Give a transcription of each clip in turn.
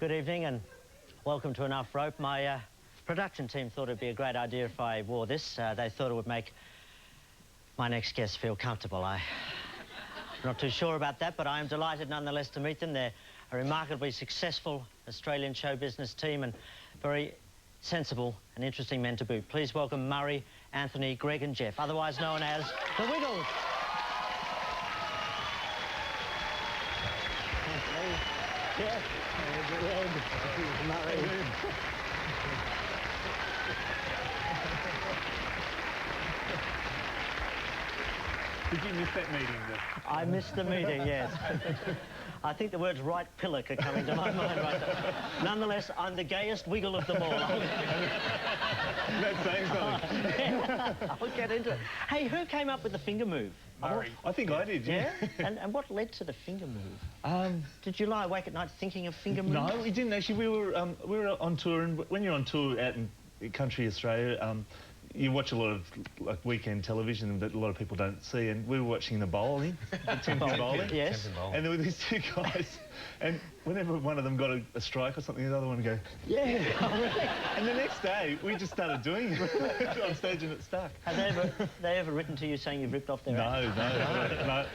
Good evening and welcome to Enough Rope. My production team thought it'd be a great idea if I wore this. They thought it would make my next guest feel comfortable. I'm not too sure about that, but I am delighted nonetheless to meet them. They're a remarkably successful Australian show business team and very sensible and interesting men to boot. Please welcome Murray, Anthony, Greg and Jeff, otherwise known as the Wiggles. Jeff, Greg, Murray. Did you miss that meeting? I missed the meeting, yes. I think the words right pillock are coming to my mind right now. Nonetheless, I'm the gayest wiggle of them all. That's saying something. I'll get into it. Hey, who came up with the finger move? Murray. I think I did, yeah. And what led to the finger move? Did you lie awake at night thinking of finger moves? No, we didn't actually. We were on tour, and when you're on tour out in country Australia, you watch a lot of like weekend television that a lot of people don't see, and we were watching the bowling, the Denton bowling. Yes. And there were these two guys, and whenever one of them got a strike or something, the other one would go, yeah. Oh, really? And the next day, we just started doing it on stage, and it stuck. Have they ever written to you saying you've ripped off their act? No.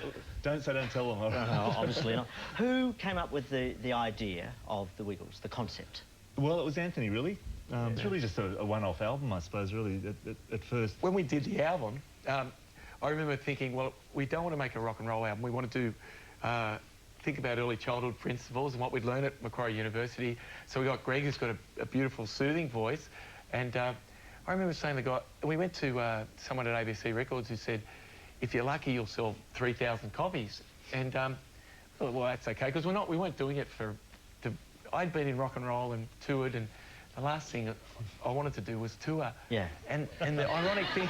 Don't tell them. No, obviously not. Who came up with the idea of the Wiggles, the concept? Well, it was Anthony, really. It's really just a one-off album, I suppose, really, at first. When we did the album, I remember thinking, well, we don't want to make a rock and roll album. We want to do, think about early childhood principles and what we'd learned at Macquarie University. So we got Greg, who's got a beautiful, soothing voice. And I remember saying to the guy, we went to someone at ABC Records who said, if you're lucky, you'll sell 3,000 copies. And I thought, well, that's okay, because we weren't doing it I'd been in rock and roll and toured, and the last thing I wanted to do was tour. Yeah. And the ironic thing,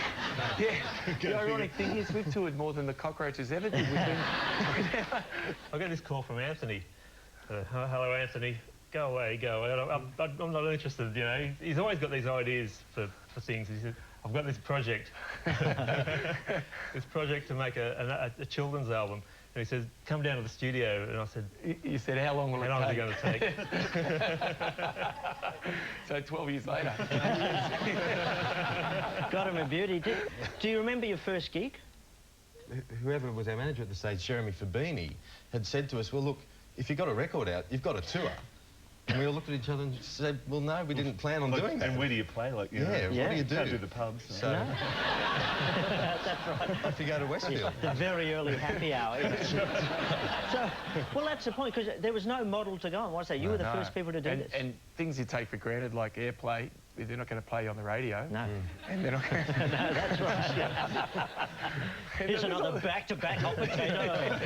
the ironic thing is we've toured more than the Cockroaches ever did. I got this call from Anthony. Hello, Anthony. Go away. I'm not interested, you know. He's always got these ideas for things. He said, I've got this project. This project to make a children's album. And he says, come down to the studio. And I said... You said, how long will it take? How long is it going to take? So 12 years later. Got him a beauty. Do you remember your first gig? Whoever was our manager at the stage, Jeremy Fabini, had said to us, well, look, if you've got a record out, you've got a tour. And we all looked at each other and said, well, no, we didn't plan on doing that. And where do you play? Like, you know, what do you do? Can't do the pubs. So. No. That's right. If you go to Westfield. The very early happy hour. So, well, that's the point, because there was no model to go on, was there? You were the first people to do this. And things you take for granted, like airplay, they're not going to play on the radio. No. And they're not going to... No, that's right. Here's another back-to-back hot potato.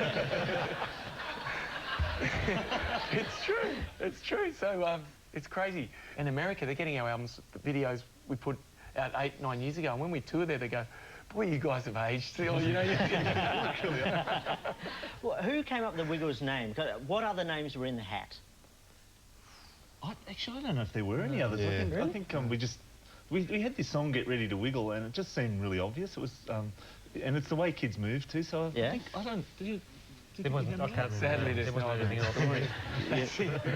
It's true. So it's crazy. In America, they're getting our albums, the videos we put out 8, 9 years ago, and when we tour there, they go, boy, you guys have aged still, you know. Well, who came up with the Wiggles name? What other names were in the hat? Actually, I don't know if there were any others. Yeah. I think we had this song, Get Ready to Wiggle, and it just seemed really obvious. It was, and it's the way kids move too, so I don't... Sadly, there's no other thing else.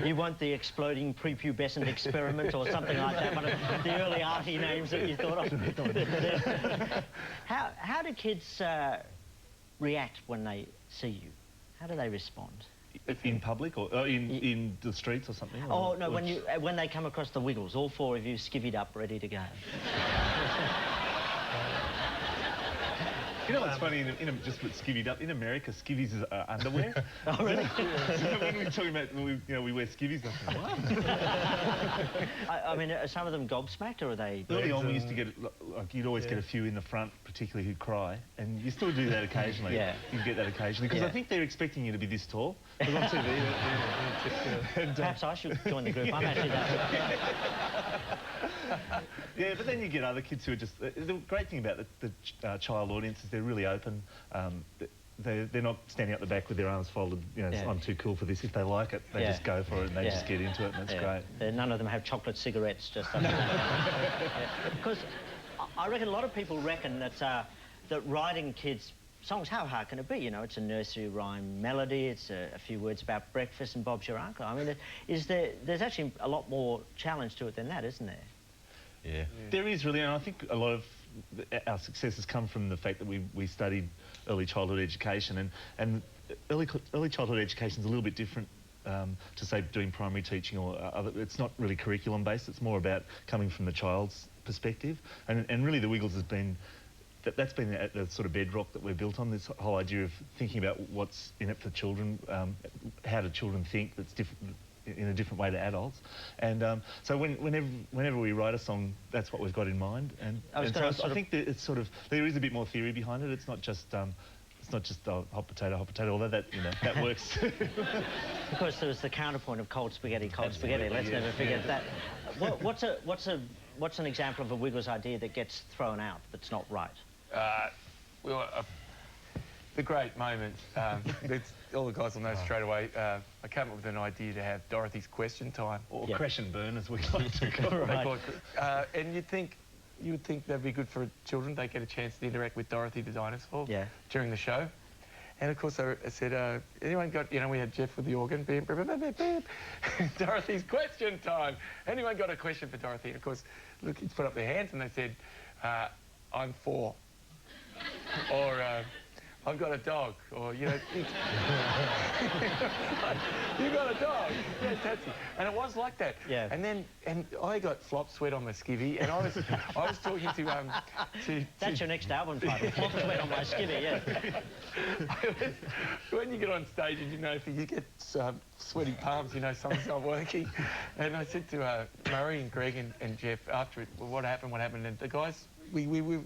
You want the exploding prepubescent experiment or something like that, one of the early arty names that you thought of. How do kids react when they see you? How do they respond? In public or in the streets or something? Oh, no, when they come across the Wiggles, all four of you skivvied up, ready to go. You know what's funny, just with skivvied up, in America, skivvies is underwear. Oh, really? So when we were talking about, we wear skivvies, I thought, what? I mean, are some of them gobsmacked, or are they... Early on, we used to get, like, you'd always get a few in the front, particularly who'd cry, and you still do that occasionally. Yeah. You get that occasionally, because I think they're expecting you to be this tall. Because on TV, perhaps I should join the group. I'm actually that. Yeah, but then you get other kids who are just... The great thing about the child audience is they're really open. They're not standing up the back with their arms folded, you know, I'm too cool for this. If they like it, they just go for it and they just get into it, and that's great. None of them have chocolate cigarettes, just... Because I reckon a lot of people reckon that, that writing kids songs, how hard can it be? You know, it's a nursery rhyme melody, it's a few words about breakfast and Bob's your uncle. I mean, there's actually a lot more challenge to it than that, isn't there? Yeah. There is really, and I think a lot of our success has come from the fact that we studied early childhood education, and early childhood education is a little bit different to, say, doing primary teaching or other. It's not really curriculum based, it's more about coming from the child's perspective, and really the Wiggles has been, that's been the sort of bedrock that we're built on, this whole idea of thinking about what's in it for children, how do children think that's different, in a different way to adults. And so whenever we write a song, that's what we've got in mind. And so I think that it's sort of, there is a bit more theory behind it. It's not just hot potato, although that, you know, that works. Of course, there was the counterpoint of cold spaghetti, cold spaghetti. Let's never forget that. What's an example of a Wiggles idea that gets thrown out, that's not right? Well, the great moment, all the guys will know straight away, I came up with an idea to have Dorothy's question time. Or crash and burn, as we like to call it. Right. And you would think that'd be good for children. They get a chance to interact with Dorothy the dinosaur during the show. And of course I said, anyone got, you know, we had Jeff with the organ, beep, beep, beep, beep, beep. Dorothy's question time. Anyone got a question for Dorothy? And of course, look, kids put up their hands and they said, I'm 4. Or, I've got a dog, or, you know, you got a dog. Yeah, that's it. And it was like that. Yeah. And I got Flop Sweat on my skivvy, and I was talking to That's your next album title, Flop Sweat on My Skivvy, yeah. When you get on stage and, you know, if you get sweaty palms, you know something's not working. And I said to Murray and Greg and Jeff after it, well, what happened? And the guys, we were a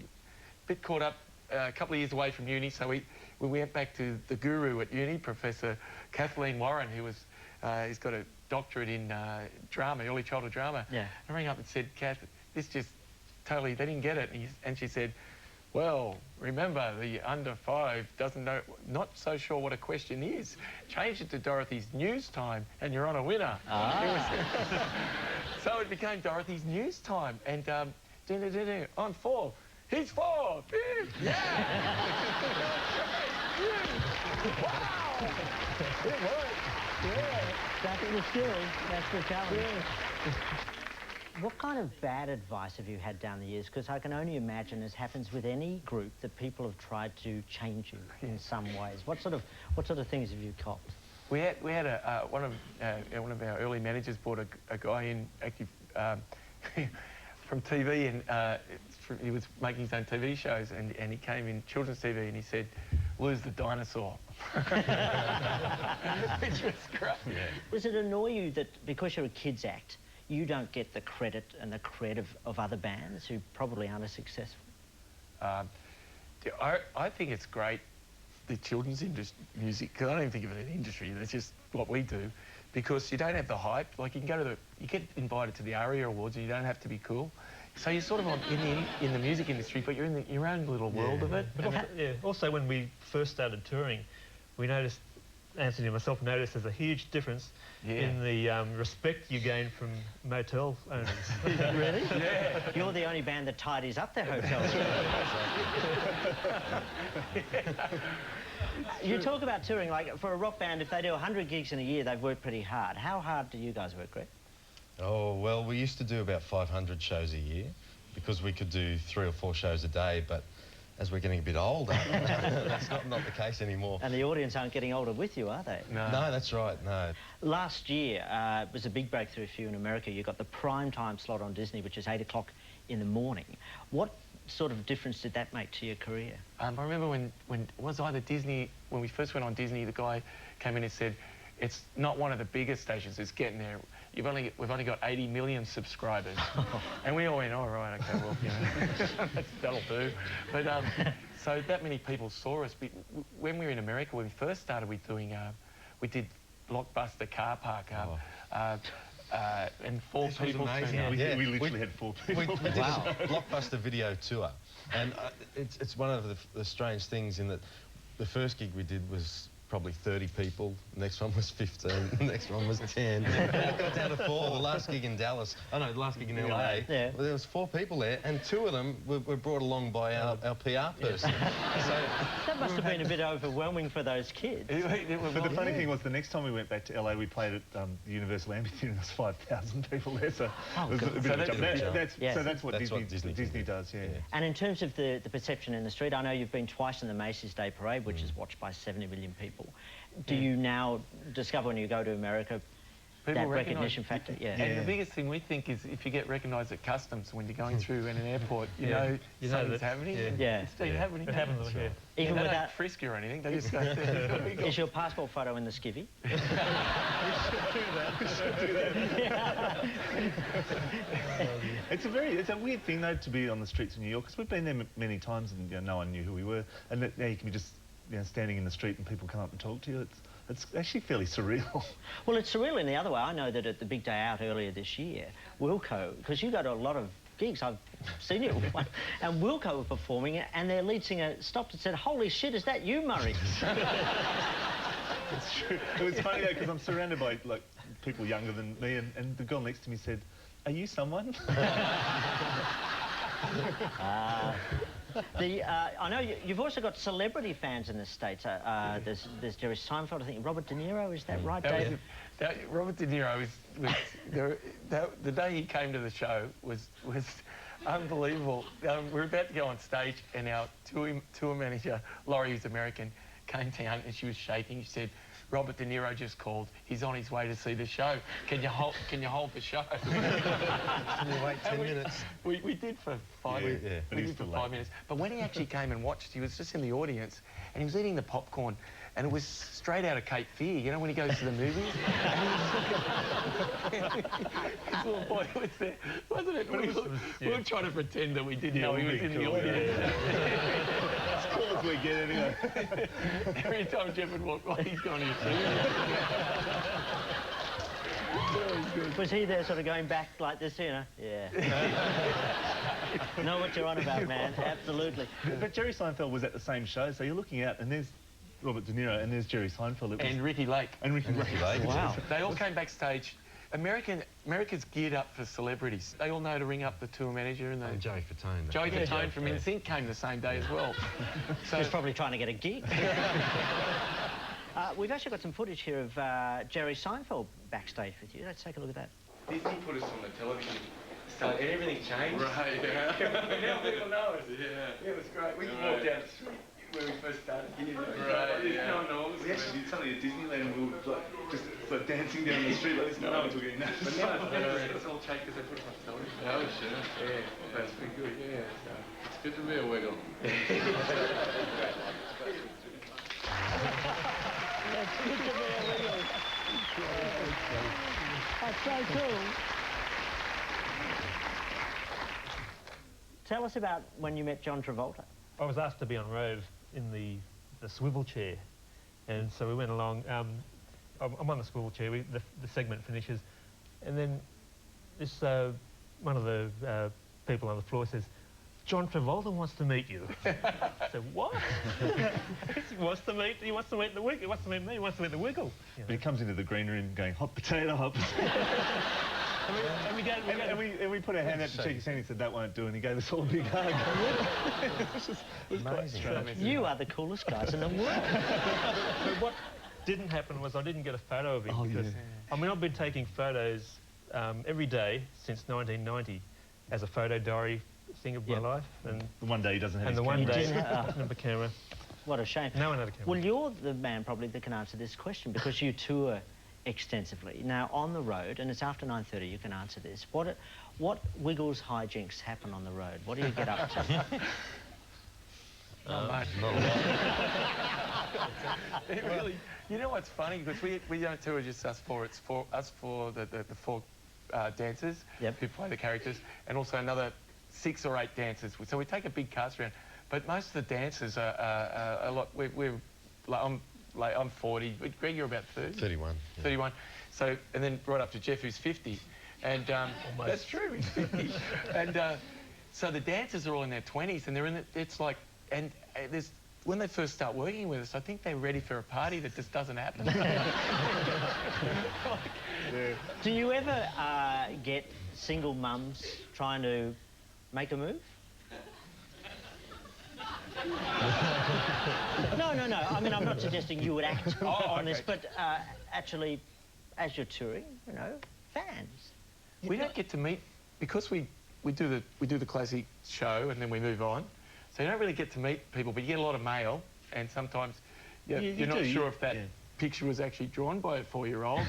bit caught up, a couple of years away from uni, so we went back to the guru at uni, Professor Kathleen Warren, who was, he's got a doctorate in drama, early childhood drama. Yeah. I rang up and said, Kath, this just totally, they didn't get it. And she said, well, remember, the under 5 doesn't know, not so sure what a question is. Change it to Dorothy's news time and you're on a winner. So it became Dorothy's news time, and on 4. He's 4! Yeah! Wow! It worked! Yeah! That's the skill. That's the challenge. Yeah. What kind of bad advice have you had down the years? Because I can only imagine, as happens with any group, that people have tried to change you in some ways. What sort of things have you copped? We had one of our early managers brought a guy in, actually from TV, and he was making his own TV shows, and he came in children's TV and he said, lose the dinosaur. Which was great. Yeah. Does it annoy you that because you're a kids act, you don't get the credit and the cred of other bands who probably aren't as successful? I think it's great, the children's music, because I don't even think of it as an industry, that's just what we do, because you don't have the hype. Like, you get invited to the ARIA Awards and you don't have to be cool. So you're sort of in the music industry, but you're in your own little world of it. But also, when we first started touring, we noticed, Anthony and myself noticed, there's a huge difference in the respect you gain from motel owners. Really? Yeah. You're the only band that tidies up their hotels. You talk about touring, like, for a rock band, if they do 100 gigs in a year, they've worked pretty hard. How hard do you guys work, Greg? Oh, well, we used to do about 500 shows a year because we could do 3 or 4 shows a day, but as we're getting a bit older, that's not the case anymore. And the audience aren't getting older with you, are they? No, that's right, no. Last year was a big breakthrough for you in America. You got the prime time slot on Disney, which is 8 o'clock in the morning. What sort of difference did that make to your career? I remember when it was either Disney, when we first went on Disney, the guy came in and said, it's not one of the biggest stations, it's getting there. We've only got 80 million subscribers. And we all went, all right, okay, well, you know, that'll do. But so that many people saw us. When we were in America, when we first started, we did Blockbuster car park, and 4 people. We literally had 4 people. We did a Blockbuster video tour, and it's one of the strange things in that the first gig we did was probably 30 people. The next one was 15. The next one was 10. And it got down to 4. The last gig in Dallas. Oh no, the last gig in LA. Yeah. Well, there was 4 people there, and 2 of them were brought along by our PR person. So that must have been a bit overwhelming for those kids. But the funny thing was, the next time we went back to LA, we played at the Universal Amphitheatre, and there was 5,000 people there. So it was a bit of a jump. So that's what Disney does. Yeah. And in terms of the perception in the street, I know you've been twice in the Macy's Day Parade, which is watched by 70 million people. Do you now discover when you go to America that recognition factor? Yeah. And the biggest thing we think is if you get recognised at customs when you're going through in an airport, you know something's happening. It's been happening. It happens. Yeah. Even they without don't frisk you or anything. They just go. Is your passport photo in the skivvy? It's a weird thing though to be on the streets of New York, because we've been there many times and no one knew who we were, and now you can be just standing in the street and people come up and talk to you. It's actually fairly surreal. Well, it's surreal in the other way. I know that at the big day out earlier this year, Wilco, because you go to a lot of gigs, I've seen you at one, and Wilco were performing it, and their lead singer stopped and said, "Holy shit, is that you, Murray?" It's true. It was funny though, because I'm surrounded by like people younger than me, and the girl next to me said, "Are you someone?" I know you've also got celebrity fans in the States. There's Jerry Seinfeld, I think. Robert De Niro, is that right, David? Robert De Niro the day he came to the show was unbelievable. We were about to go on stage, and our tour manager, Laurie, who's American, came down and she was shaking. She said, "Robert De Niro just called. He's on his way to see the show. Can you hold the show?" Can you wait 10 minutes? We did for 5 minutes. Yeah. We did for 5 minutes. But when he actually came and watched, he was just in the audience and he was eating the popcorn, and it was straight out of Cape Fear, you know, when he goes to the movies. His little boy was there, wasn't it? We were trying to pretend that we didn't know he was in the audience. As cool as we get anyway. Every time Jeff would walk by, he's gone in. Was he there sort of going back like this, you know? Yeah. Know what you're on about, man. Absolutely. But Jerry Seinfeld was at the same show, so you're looking out and there's Robert De Niro and there's Jerry Seinfeld. And Ricky Lake. And Ricky Lake. Wow. They all came backstage. America's geared up for celebrities. They all know to ring up the tour manager and Joey Fatone. Joey Fatone from NSYNC came the same day as well. So he's probably trying to get a gig. We've actually got some footage here of Jerry Seinfeld backstage with you. Let's take a look at that. Disney put us on the television, so everything changed. Right, yeah. Now people know us. Yeah. It was great. We can walk down the street where we first started here. Right, yeah. No one knows. We actually did something at Disneyland and we were just dancing down the street like this. No one took any notice. But now it's all changed because they put us on television. Oh, sure. Yeah, that's been good, yeah. So. It's good to be a wiggle. That's good to be a wiggle. That's so cool. Tell us about when you met John Travolta. I was asked to be on road in the swivel chair, and so we went along. I'm on the swivel chair. The segment finishes, and then this one of the people on the floor says, "John Travolta wants to meet you." I said, "What?" He wants to meet the Wiggle. He wants to meet me. He wants to meet the Wiggle. You know? But he comes into the green room going, "Hot potato, hot potato." And we put our hand out to shake his hand. He said, "That won't do," and he gave us all a big hug. It was quite strange. You are the coolest guys in the world. But what didn't happen was I didn't get a photo of him. Because, I mean, I've been taking photos every day since 1990 as a photo diary thing of my life. And the one day he doesn't have his camera. And the one day he doesn't have a camera. What a shame. No one had a camera. Well, you're the man probably that can answer this question because you tour extensively. Now, on the road, and it's after 9:30, you can answer this. What Wiggles hijinks happen on the road? What do you get up to? Not much. It really, you know what's funny? Because we don't tour just us four. It's for us for the four dancers who play the characters, and also another 6 or 8 dancers. So we take a big cast around. But most of the dancers are a lot. I'm 40. Greg, you're about 30. 31. Yeah. 31. So, and then right up to Jeff, who's 50. And that's true, he's 50. And so the dancers are all in their 20s, and they're in it's like, and there's when they first start working with us, I think they're ready for a party that just doesn't happen. Do you ever get single mums trying to make a move? No. I mean, I'm not suggesting you would act on this, but actually, as you're touring, you know, fans. We don't get to meet because we do the classic show and then we move on. So you don't really get to meet people, but you get a lot of mail, and sometimes you're not sure if that picture was actually drawn by a 4-year-old.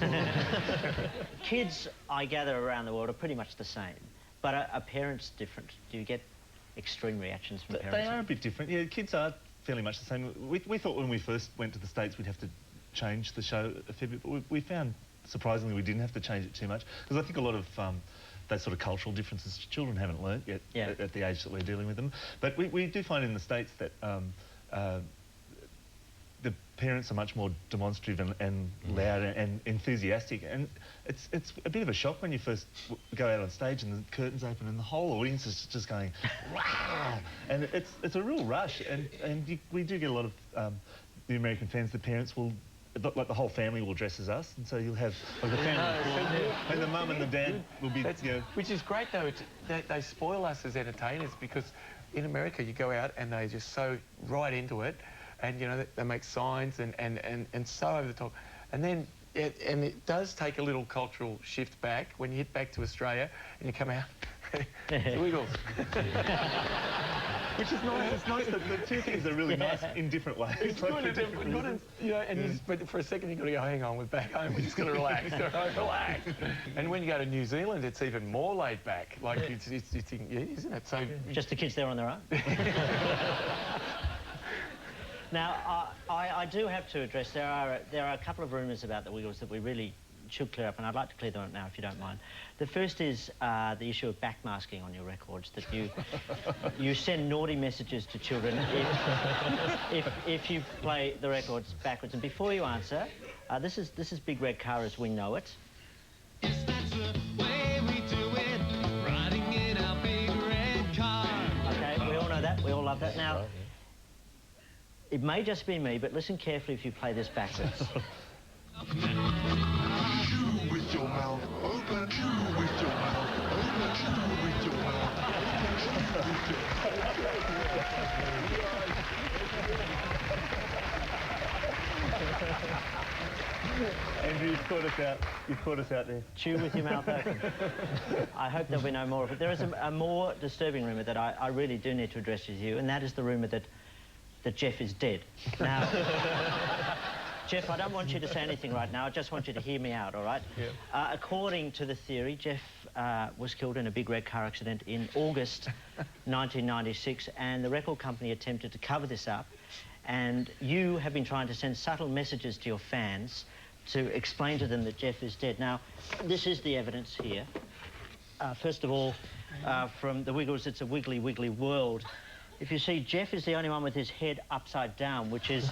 Kids, I gather, around the world are pretty much the same, but are parents different? Do you get extreme reactions from parents? They are a bit different. Yeah, kids are fairly much the same. We thought when we first went to the States we'd have to change the show a fair bit, but we found, surprisingly, we didn't have to change it too much, because I think a lot of those sort of cultural differences children haven't learnt yet at the age that we're dealing with them. But we do find in the States that the parents are much more demonstrative and loud and enthusiastic, and it's a bit of a shock when you first go out on stage and the curtains open and the whole audience is just going wow, and it's a real rush, and we do get a lot of the American fans. The parents will, like the whole family will dress as us, and so you'll have like the family, and the mum and the dad will be, which is great though. They spoil us as entertainers, because in America you go out and they just so right into it, and you know they make signs and so over the top, and then it does take a little cultural shift back when you hit back to Australia and you come out. The Wiggles. Which is nice. It's nice that the two things are really nice in different ways. It's like good, you know, and but for a second you've got to go, hang on, we're back home, we're just going to relax, relax. And when you go to New Zealand, it's even more laid back. Like, it's isn't it? So just the kids there on their own. Now, I do have to address, there are a couple of rumours about the Wiggles that we really should clear up, and I'd like to clear them up now, if you don't mind. The first is the issue of backmasking on your records, that you send naughty messages to children if you play the records backwards. And before you answer, this is Big Red Car as we know it. Yes, that's the way we do it, riding in our big red car. Okay, we all know that, we all love that. Now, it may just be me, but listen carefully if you play this backwards. Chew with your mouth open, chew with your mouth open, chew with your mouth Andrew, you've caught us out there. Chew with your mouth open. I hope there'll be no more of it. There is a more disturbing rumour that I really do need to address with you, and that is the rumour that Jeff is dead. Now, Jeff, I don't want you to say anything right now. I just want you to hear me out, all right? Yeah. According to the theory, Jeff was killed in a big red car accident in August 1996, and the record company attempted to cover this up, and you have been trying to send subtle messages to your fans to explain to them that Jeff is dead. Now, this is the evidence here. First of all, from the Wiggles, it's a wiggly, wiggly world. If you see, Jeff is the only one with his head upside down, which is,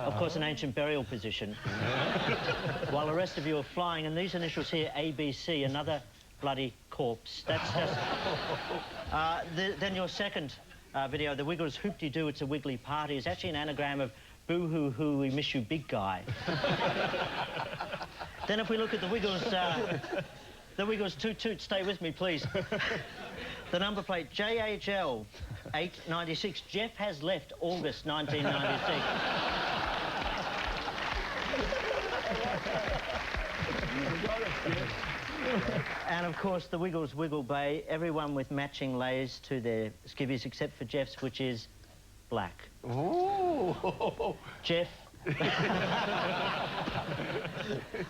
of course, an ancient burial position, while the rest of you are flying. And these initials here, ABC, another bloody corpse. That's just... then your second video, the Wiggles Hoop-de-Doo, it's a wiggly party, is actually an anagram of boo-hoo-hoo, we miss you, big guy. Then if we look at the Wiggles Toot-Toot, stay with me, please. The number plate, JHL 896. Jeff has left August 1996. And of course, the Wiggles Wiggle Bay, everyone with matching layers to their skivvies except for Jeff's, which is black. Ooh. Jeff.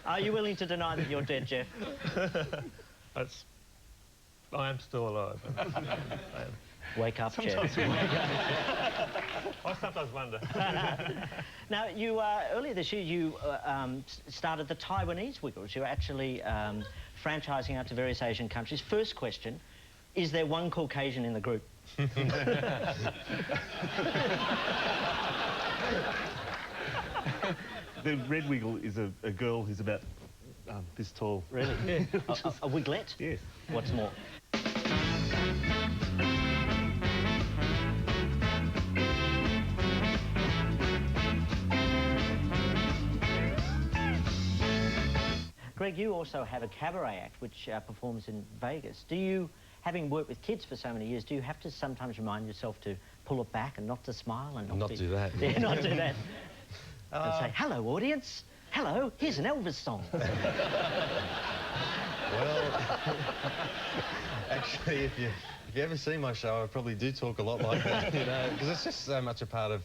Are you willing to deny that you're dead, Jeff? I am still alive. I am. Wake up, Sometimes Jeff. I sometimes wonder. Now, you earlier this year, you started the Taiwanese Wiggles. You're actually franchising out to various Asian countries. First question, is there one Caucasian in the group? The red wiggle is a girl who's about this tall. Really? Yeah. A wiglet? Yes. What's more? Greg, you also have a cabaret act which performs in Vegas. Do you, having worked with kids for so many years, do you have to sometimes remind yourself to pull it back and not to smile and not do that? Yeah, not do that. And say, hello, audience. Hello, here's an Elvis song. Well, actually, if you ever see my show, I probably do talk a lot like that, you know, because it's just so much a part of,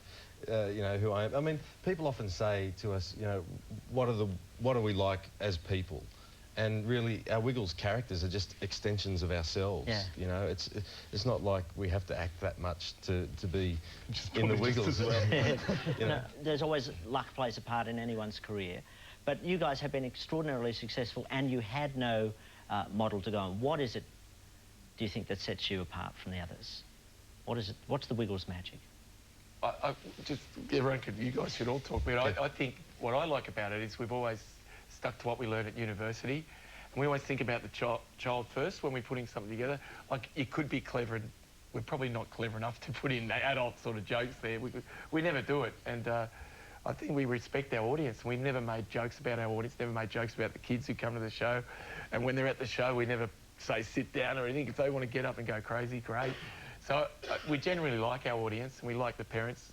you know, who I am. I mean, people often say to us, you know, what are we like as people? And really, our Wiggles characters are just extensions of ourselves. Yeah. You know, it's not like we have to act that much to be in the Wiggles as well. You know? There's always luck plays a part in anyone's career, but you guys have been extraordinarily successful, and you had no model to go on. What is it, do you think, that sets you apart from the others? What is it? What's the Wiggles magic? You guys should all talk about it. I think what I like about it is we've always stuck to what we learned at university, and we always think about the child first when we're putting something together. Like, you could be clever, and we're probably not clever enough to put in adult sort of jokes there. We never do it, and I think we respect our audience, and we never made jokes about our audience, never made jokes about the kids who come to the show, and when they're at the show, we never say sit down or anything. If they want to get up and go crazy, great. So we generally like our audience, and we like the parents.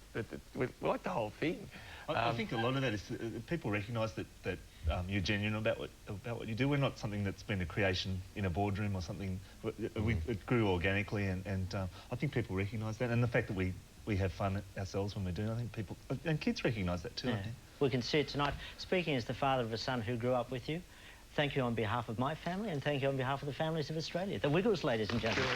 We like the whole thing. I think a lot of that is people recognise that you're genuine about what you do. We're not something that's been a creation in a boardroom or something. It grew organically, and I think people recognise that, and the fact that we have fun ourselves when we're doing it, I think people and kids recognise that too. Yeah. I think. We can see it tonight. Speaking as the father of a son who grew up with you, thank you on behalf of my family, and thank you on behalf of the families of Australia. The Wiggles, ladies and gentlemen.